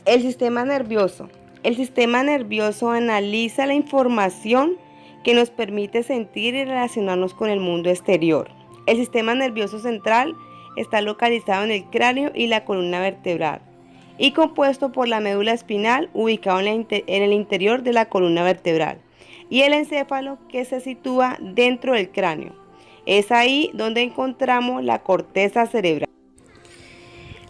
El sistema nervioso. El sistema nervioso analiza la información que nos permite sentir y relacionarnos con el mundo exterior. El sistema nervioso central está localizado en el cráneo y la columna vertebral y compuesto por la médula espinal ubicado en el interior de la columna vertebral y el encéfalo que se sitúa dentro del cráneo. Es ahí donde encontramos la corteza cerebral.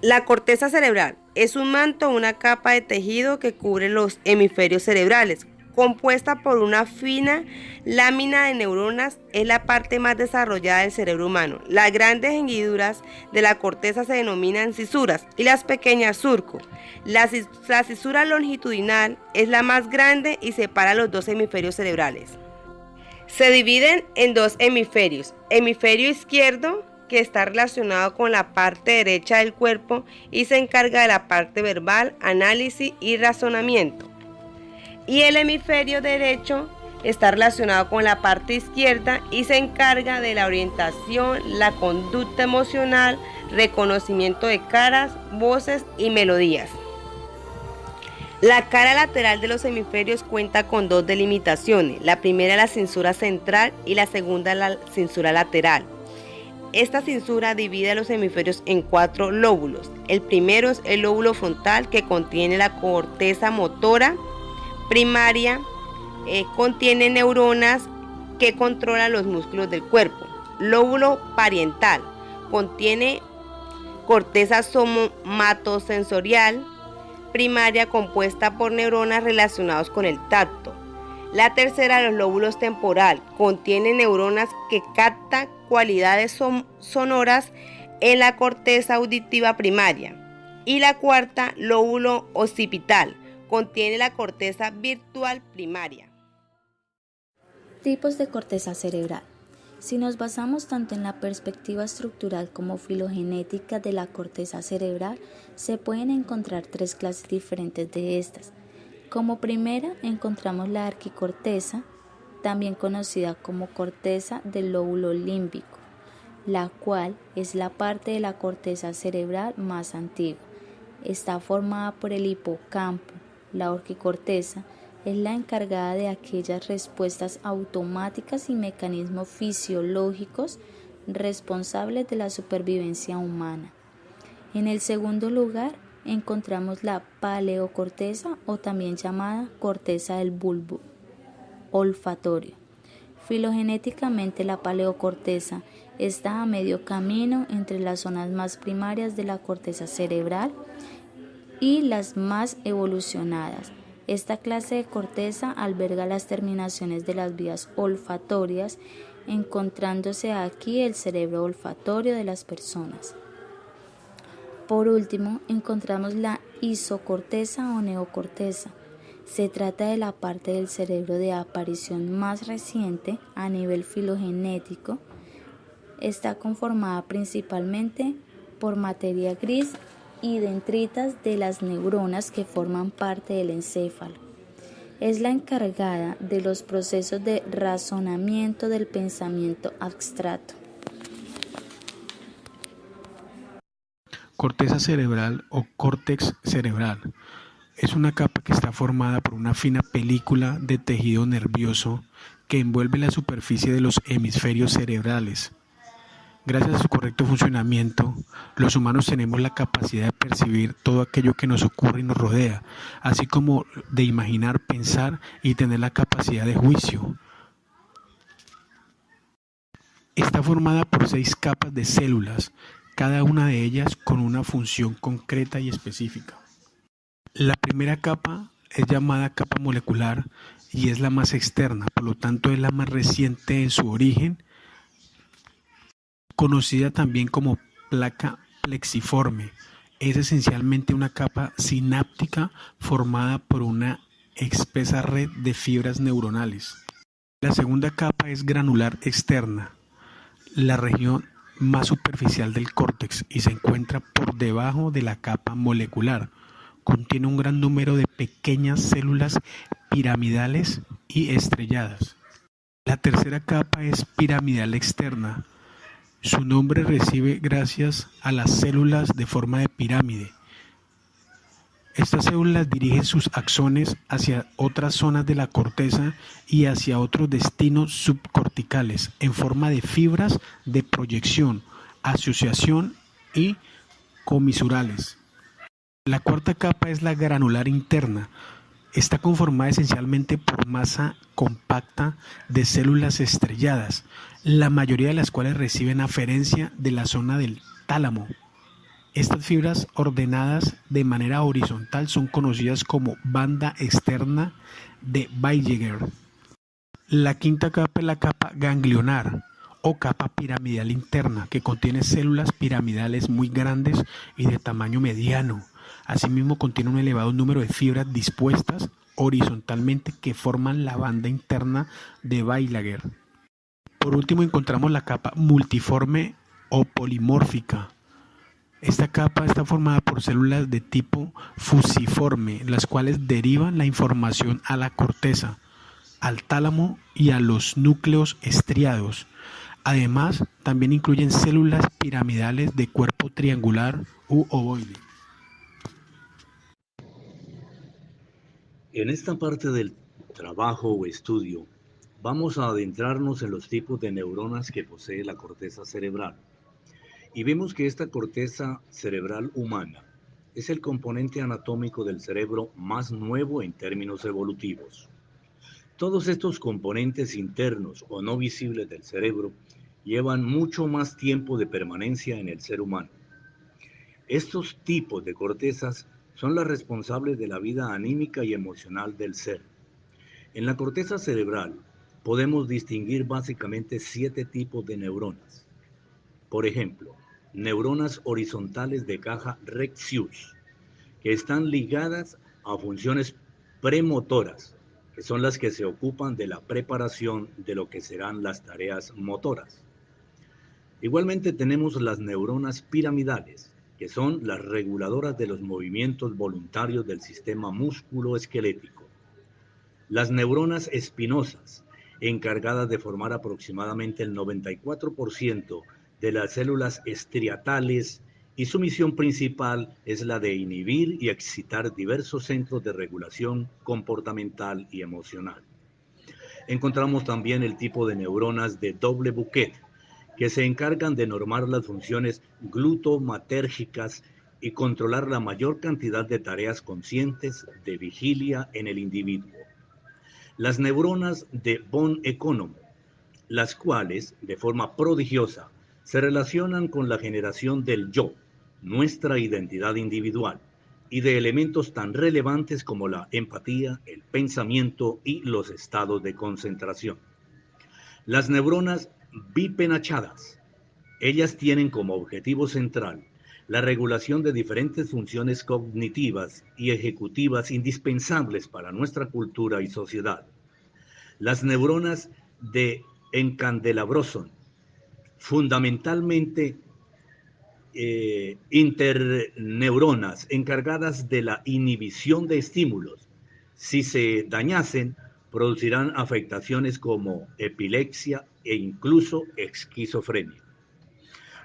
La corteza cerebral es un manto o una capa de tejido que cubre los hemisferios cerebrales, compuesta por una fina lámina de neuronas. Es la parte más desarrollada del cerebro humano. Las grandes hendiduras de la corteza se denominan cisuras y las pequeñas surcos. La cisura longitudinal es la más grande y separa los dos hemisferios cerebrales. Se dividen en dos hemisferios: hemisferio izquierdo, que está relacionado con la parte derecha del cuerpo y se encarga de la parte verbal, análisis y razonamiento. Y el hemisferio derecho está relacionado con la parte izquierda y se encarga de la orientación, la conducta emocional, reconocimiento de caras, voces y melodías. La cara lateral de los hemisferios cuenta con dos delimitaciones. La primera es la cintura central y la segunda la cintura lateral. Esta cintura divide a los hemisferios en 4 lóbulos. El primero es el lóbulo frontal, que contiene la corteza motora primaria, contiene neuronas que controlan los músculos del cuerpo. Lóbulo parietal contiene corteza somatosensorial primaria compuesta por neuronas relacionadas con el tacto. La tercera, los lóbulos temporal, contiene neuronas que captan cualidades sonoras en la corteza auditiva primaria. Y la cuarta, lóbulo occipital, contiene la corteza virtual primaria. Tipos de corteza cerebral. Si nos basamos tanto en la perspectiva estructural como filogenética de la corteza cerebral, se pueden encontrar 3 clases diferentes de estas. Como primera encontramos la arquicorteza, también conocida como corteza del lóbulo límbico, la cual es la parte de la corteza cerebral más antigua. Está formada por el hipocampo. La orquicorteza es la encargada de aquellas respuestas automáticas y mecanismos fisiológicos responsables de la supervivencia humana. En el segundo lugar, encontramos la paleocorteza, o también llamada corteza del bulbo olfatorio. Filogenéticamente, la paleocorteza está a medio camino entre las zonas más primarias de la corteza cerebral y las más evolucionadas. Esta clase de corteza alberga las terminaciones de las vías olfatorias, encontrándose aquí el cerebro olfatorio de las personas. Por último, encontramos la isocorteza o neocorteza. Se trata de la parte del cerebro de aparición más reciente a nivel filogenético. Está conformada principalmente por materia gris y dendritas de las neuronas que forman parte del encéfalo. Es la encargada de los procesos de razonamiento del pensamiento abstracto. Corteza cerebral o córtex cerebral es una capa que está formada por una fina película de tejido nervioso que envuelve la superficie de los hemisferios cerebrales. Gracias a su correcto funcionamiento, los humanos tenemos la capacidad de percibir todo aquello que nos ocurre y nos rodea, así como de imaginar, pensar y tener la capacidad de juicio. Está formada por 6 capas de células, cada una de ellas con una función concreta y específica. La primera capa es llamada capa molecular y es la más externa, por lo tanto es la más reciente en su origen, conocida también como placa plexiforme. Es esencialmente una capa sináptica formada por una espesa red de fibras neuronales. La segunda capa es granular externa, la región más superficial del córtex, y se encuentra por debajo de la capa molecular. Contiene un gran número de pequeñas células piramidales y estrelladas. La tercera capa es piramidal externa. Su nombre recibe gracias a las células de forma de pirámide. Estas células dirigen sus axones hacia otras zonas de la corteza y hacia otros destinos subcorticales en forma de fibras de proyección, asociación y comisurales. La cuarta capa es la granular interna. Está conformada esencialmente por masa compacta de células estrelladas, la mayoría de las cuales reciben aferencia de la zona del tálamo. Estas fibras ordenadas de manera horizontal son conocidas como banda externa de Wegener. La quinta capa es la capa ganglionar o capa piramidal interna, que contiene células piramidales muy grandes y de tamaño mediano. Asimismo, contiene un elevado número de fibras dispuestas horizontalmente que forman la banda interna de Wegener. Por último, encontramos la capa multiforme o polimórfica. Esta capa está formada por células de tipo fusiforme, las cuales derivan la información a la corteza, al tálamo y a los núcleos estriados. Además, también incluyen células piramidales de cuerpo triangular u ovoide. En esta parte del trabajo o estudio, vamos a adentrarnos en los tipos de neuronas que posee la corteza cerebral. Y vemos que esta corteza cerebral humana es el componente anatómico del cerebro más nuevo en términos evolutivos. Todos estos componentes internos o no visibles del cerebro llevan mucho más tiempo de permanencia en el ser humano. Estos tipos de cortezas son las responsables de la vida anímica y emocional del ser. En la corteza cerebral podemos distinguir básicamente 7 tipos de neuronas. Por ejemplo, neuronas horizontales de caja Rex-Hughes, que están ligadas a funciones premotoras, que son las que se ocupan de la preparación de lo que serán las tareas motoras. Igualmente tenemos las neuronas piramidales, que son las reguladoras de los movimientos voluntarios del sistema músculo-esquelético. Las neuronas espinosas, encargadas de formar aproximadamente el 94% de las células estriatales, y su misión principal es la de inhibir y excitar diversos centros de regulación comportamental y emocional. Encontramos también el tipo de neuronas de doble buquet, que se encargan de normar las funciones glutomatérgicas y controlar la mayor cantidad de tareas conscientes de vigilia en el individuo. Las neuronas de von Economo, las cuales, de forma prodigiosa, se relacionan con la generación del yo, nuestra identidad individual, y de elementos tan relevantes como la empatía, el pensamiento y los estados de concentración. Las neuronas bipenachadas, ellas tienen como objetivo central la regulación de diferentes funciones cognitivas y ejecutivas indispensables para nuestra cultura y sociedad. Las neuronas de Encandelabroson, fundamentalmente interneuronas encargadas de la inhibición de estímulos. Si se dañasen, producirán afectaciones como epilepsia e incluso esquizofrenia.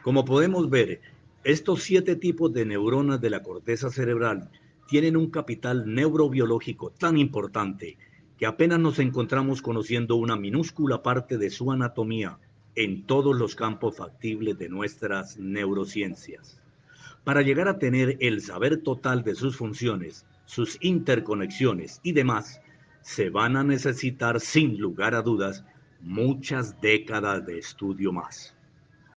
Como podemos ver, estos 7 tipos de neuronas de la corteza cerebral tienen un capital neurobiológico tan importante que apenas nos encontramos conociendo una minúscula parte de su anatomía en todos los campos factibles de nuestras neurociencias. Para llegar a tener el saber total de sus funciones, sus interconexiones y demás, se van a necesitar, sin lugar a dudas, muchas décadas de estudio más.